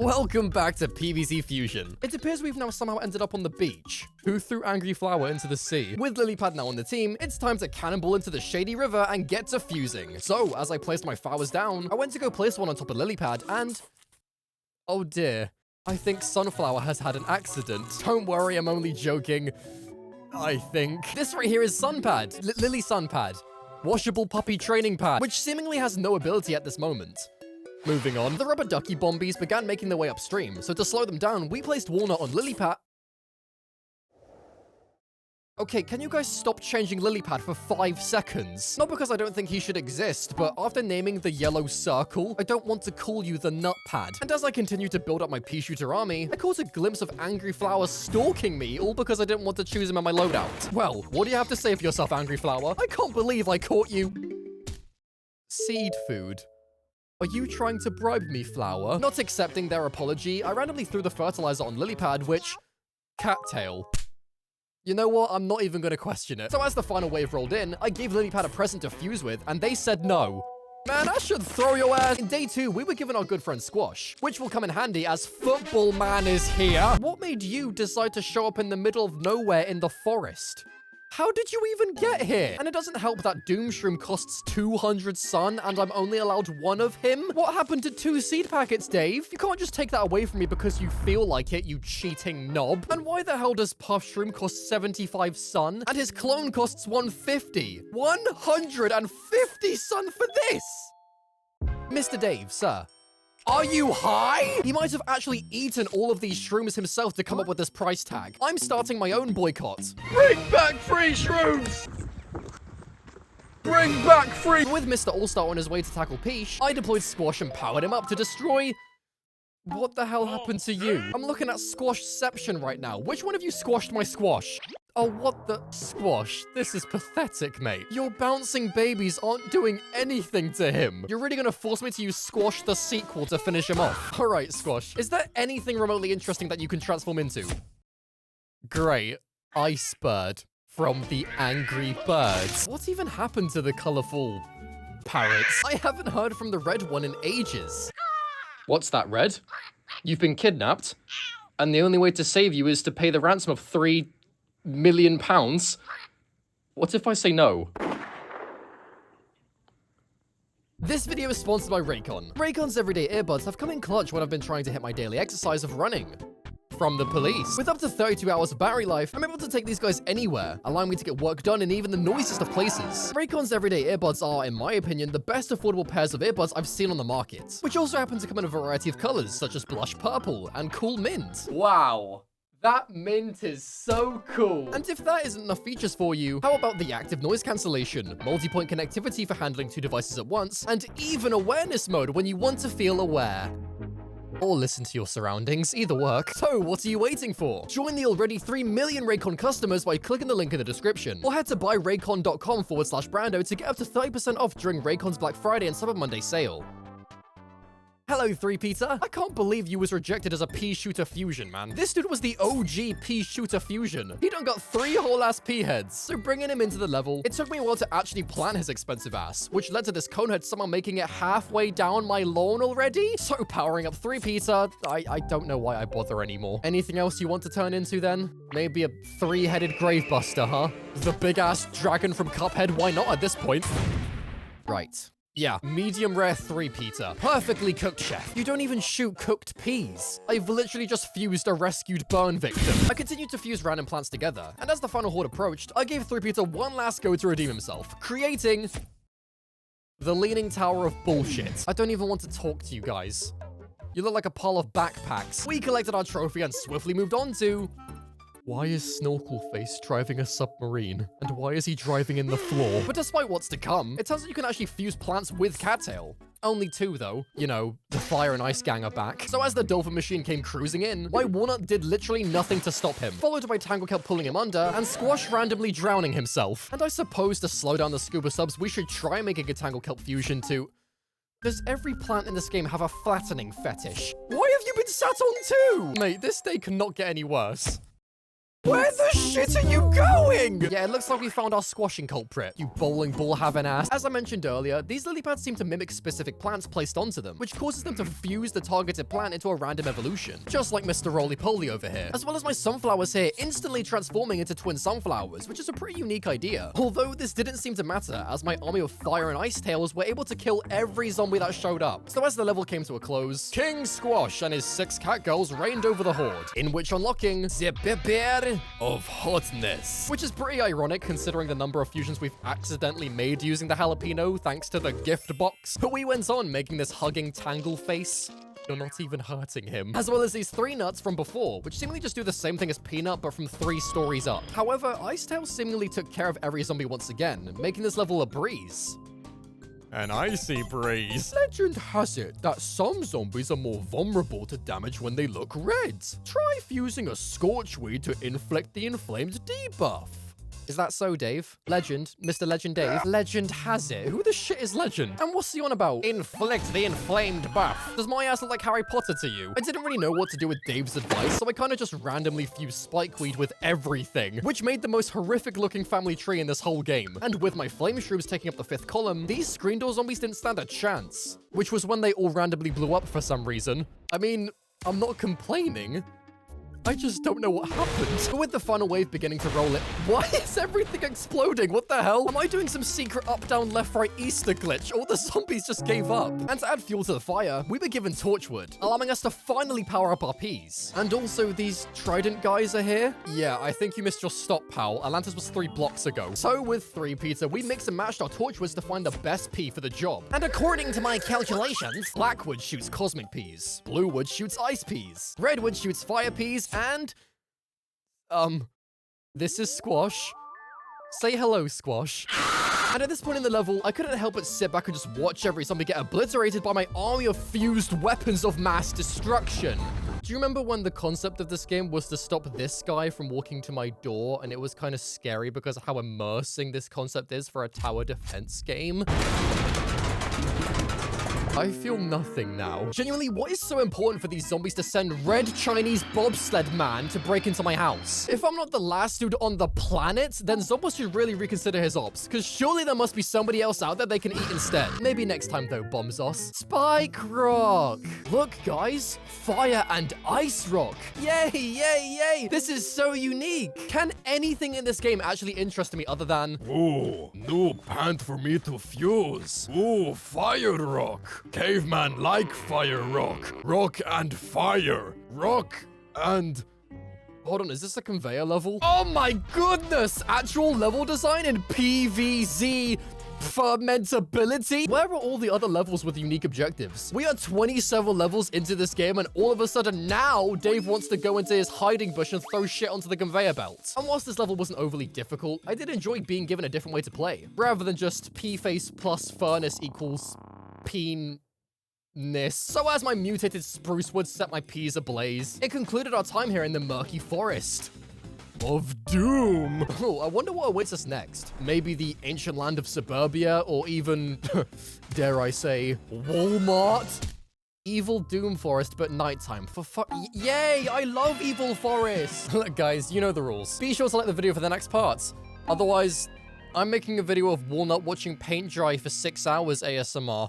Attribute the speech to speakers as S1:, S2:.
S1: Welcome back to PvZ Fusion. It appears we've now somehow ended up on the beach. Who threw Angry Flower into the sea? With Lilypad now on the team, it's time to cannonball into the shady river and get to fusing. So, as I placed my flowers down, I went to go place one on top of Lilypad and... oh dear. I think Sunflower has had an accident. Don't worry, I'm only joking. I think. This right here is Sunpad. Lily Sunpad. Washable puppy training pad, which seemingly has no ability at this moment. Moving on, the rubber ducky bombies began making their way upstream, so to slow them down, we placed Walnut on Lilypad. Okay, can you guys stop changing Lilypad for 5 seconds? Not because I don't think he should exist, but after naming the yellow circle, I don't want to call you the Nutpad. And as I continue to build up my pea-shooter army, I caught a glimpse of Angry Flower stalking me, all because I didn't want to choose him in my loadout. Well, what do you have to say for yourself, Angry Flower? I can't believe I caught you. Seed food. Are you trying to bribe me, Flower? Not accepting their apology, I randomly threw the fertilizer on Lilypad, which... cattail. You know what? I'm not even going to question it. So as the final wave rolled in, I gave Lilypad a present to fuse with, and they said no. Man, I should throw your ass. In day 2, we were given our good friend Squash, which will come in handy as Football Man is here. What made you decide to show up in the middle of nowhere in the forest? How did you even get here? And it doesn't help that Doomshroom costs 200 sun and I'm only allowed 1 of him? What happened to 2 seed packets, Dave? You can't just take that away from me because you feel like it, you cheating knob. And why the hell does Puffshroom cost 75 sun and his clone costs 150? 150 sun for this! Mr. Dave, sir. Are you high? He might have actually eaten all of these shrooms himself to come up with this price tag. I'm starting my own boycott.
S2: Bring back free shrooms! Bring back free...
S1: With Mr. All-Star on his way to tackle Peach, I deployed Squash and powered him up to destroy... What the hell happened to you? I'm looking at Squashception right now. Which one of you squashed my Squash? Oh, what the... Squash, this is pathetic, mate. Your bouncing babies aren't doing anything to him. You're really gonna force me to use Squash the sequel to finish him off. All right, Squash. Is there anything remotely interesting that you can transform into? Great. Ice Bird from the Angry Birds. What even happened to the colorful parrots? I haven't heard from the red one in ages. What's that, Red? You've been kidnapped, and the only way to save you is to pay the ransom of £3 million? What if I say no? This video is sponsored by Raycon. Raycon's everyday earbuds have come in clutch when I've been trying to hit my daily exercise of running from the police. With up to 32 hours of battery life, I'm able to take these guys anywhere, allowing me to get work done in even the noisiest of places. Raycon's everyday earbuds are, in my opinion, the best affordable pairs of earbuds I've seen on the market, which also happen to come in a variety of colors, such as blush purple and cool mint. Wow. That mint is so cool. And if that isn't enough features for you, how about the active noise cancellation, multi-point connectivity for handling 2 devices at once, and even awareness mode when you want to feel aware? Or listen to your surroundings, either work. So what are you waiting for? Join the already 3 million Raycon customers by clicking the link in the description, or head to buyraycon.com/Brando to get up to 30% off during Raycon's Black Friday and Cyber Monday sale. Hello, 3-Peter. I can't believe you was rejected as a pea-shooter fusion, man. This dude was the OG pea-shooter fusion. He done got 3 whole-ass pea-heads, so bringing him into the level, it took me a while to actually plan his expensive ass, which led to this conehead somehow making it halfway down my lawn already. So powering up 3-Peter, I don't know why I bother anymore. Anything else you want to turn into then? Maybe a 3-headed gravebuster, huh? The big-ass dragon from Cuphead, why not at this point? Right. Yeah, medium rare 3-Peter. Perfectly cooked, chef. You don't even shoot cooked peas. I've literally just fused a rescued burn victim. I continued to fuse random plants together, and as the final horde approached, I gave 3-Peter one last go to redeem himself, creating the Leaning Tower of Bullshit. I don't even want to talk to you guys. You look like a pile of backpacks. We collected our trophy and swiftly moved on to... Why is Snorkelface driving a submarine? And why is he driving in the floor? But despite what's to come, it turns out you can actually fuse plants with cattail. Only 2, though. You know, the Fire and Ice gang are back. So as the Dolphin Machine came cruising in, my Walnut did literally nothing to stop him, followed by Tanglekelp pulling him under, and Squash randomly drowning himself. And I suppose to slow down the scuba subs, we should try making a Tanglekelp fusion to... Does every plant in this game have a flattening fetish? Why have you been sat on 2? Mate, this day cannot get any worse. Where the shit are you going? Yeah, it looks like we found our squashing culprit, you bowling ball having ass. As I mentioned earlier, these lily pads seem to mimic specific plants placed onto them, which causes them to fuse the targeted plant into a random evolution, just like Mr. Roly-Poly over here, as well as my sunflowers here instantly transforming into twin sunflowers, which is a pretty unique idea. Although this didn't seem to matter, as my army of fire and ice tails were able to kill every zombie that showed up. So as the level came to a close, King Squash and his 6 cat girls reigned over the horde, in which unlocking the Pepper of Hotness, which is pretty ironic considering the number of fusions we've accidentally made using the jalapeno thanks to the gift box. But we went on making this hugging tangle face. You're not even hurting him. As well as these 3 nuts from before, which seemingly just do the same thing as Peanut, but from 3 stories up. However, Icetail seemingly took care of every zombie once again, making this level a breeze.
S2: An icy breeze.
S1: Legend has it that some zombies are more vulnerable to damage when they look red. Try fusing a scorchweed to inflict the inflamed debuff. Is that so, Dave? Legend, Mr. Legend Dave. Legend has it. Who the shit is Legend? And what's he on about? Inflict the inflamed buff. Does my ass look like Harry Potter to you? I didn't really know what to do with Dave's advice, so I kind of just randomly fused spikeweed with everything, which made the most horrific looking family tree in this whole game. And with my flame shrooms taking up the 5th column, these screen door zombies didn't stand a chance, which was when they all randomly blew up for some reason. I mean, I'm not complaining. I just don't know what happened. But with the final wave beginning to roll it, why is everything exploding? What the hell? Am I doing some secret up, down, left, right Easter glitch? All the zombies just gave up. And to add fuel to the fire, we were given torchwood, allowing us to finally power up our peas. And also these trident guys are here. Yeah, I think you missed your stop, pal. Atlantis was 3 blocks ago. So with 3 Peter, we mixed and matched our torchwoods to find the best pea for the job. And according to my calculations, blackwood shoots cosmic peas, bluewood shoots ice peas, redwood shoots fire peas, and this is Squash. Say hello, Squash. And at this point in the level, I couldn't help but sit back and just watch every zombie get obliterated by my army of fused weapons of mass destruction. Do you remember when the concept of this game was to stop this guy from walking to my door, and it was kind of scary because of how immersing this concept is for a tower defense game? I feel nothing now. Genuinely, what is so important for these zombies to send red Chinese bobsled man to break into my house? If I'm not the last dude on the planet, then zombies should really reconsider his ops, because surely there must be somebody else out there they can eat instead. Maybe next time though, Bombzos. Spike Rock! Look guys, fire and ice rock. Yay, yay, yay! This is so unique. Can anything in this game actually interest me other than...
S2: Ooh, new pant for me to fuse. Ooh, fire rock. Caveman like fire rock. Rock and fire. Rock and...
S1: Hold on, is this a conveyor level? Oh my goodness! Actual level design in PvZ fermentability? Where are all the other levels with unique objectives? We are 27 levels into this game, and all of a sudden now, Dave wants to go into his hiding bush and throw shit onto the conveyor belt. And whilst this level wasn't overly difficult, I did enjoy being given a different way to play, rather than just P-face plus furnace equals peenness. So as my mutated spruce wood set my peas ablaze, it concluded our time here in the murky forest of doom. Oh, I wonder what awaits us next. Maybe the ancient land of suburbia, or even, dare I say, Walmart? Evil Doom Forest, but nighttime. Yay, I love Evil Forest. Look, guys, you know the rules. Be sure to like the video for the next part. Otherwise, I'm making a video of Walnut watching paint dry for 6 hours ASMR.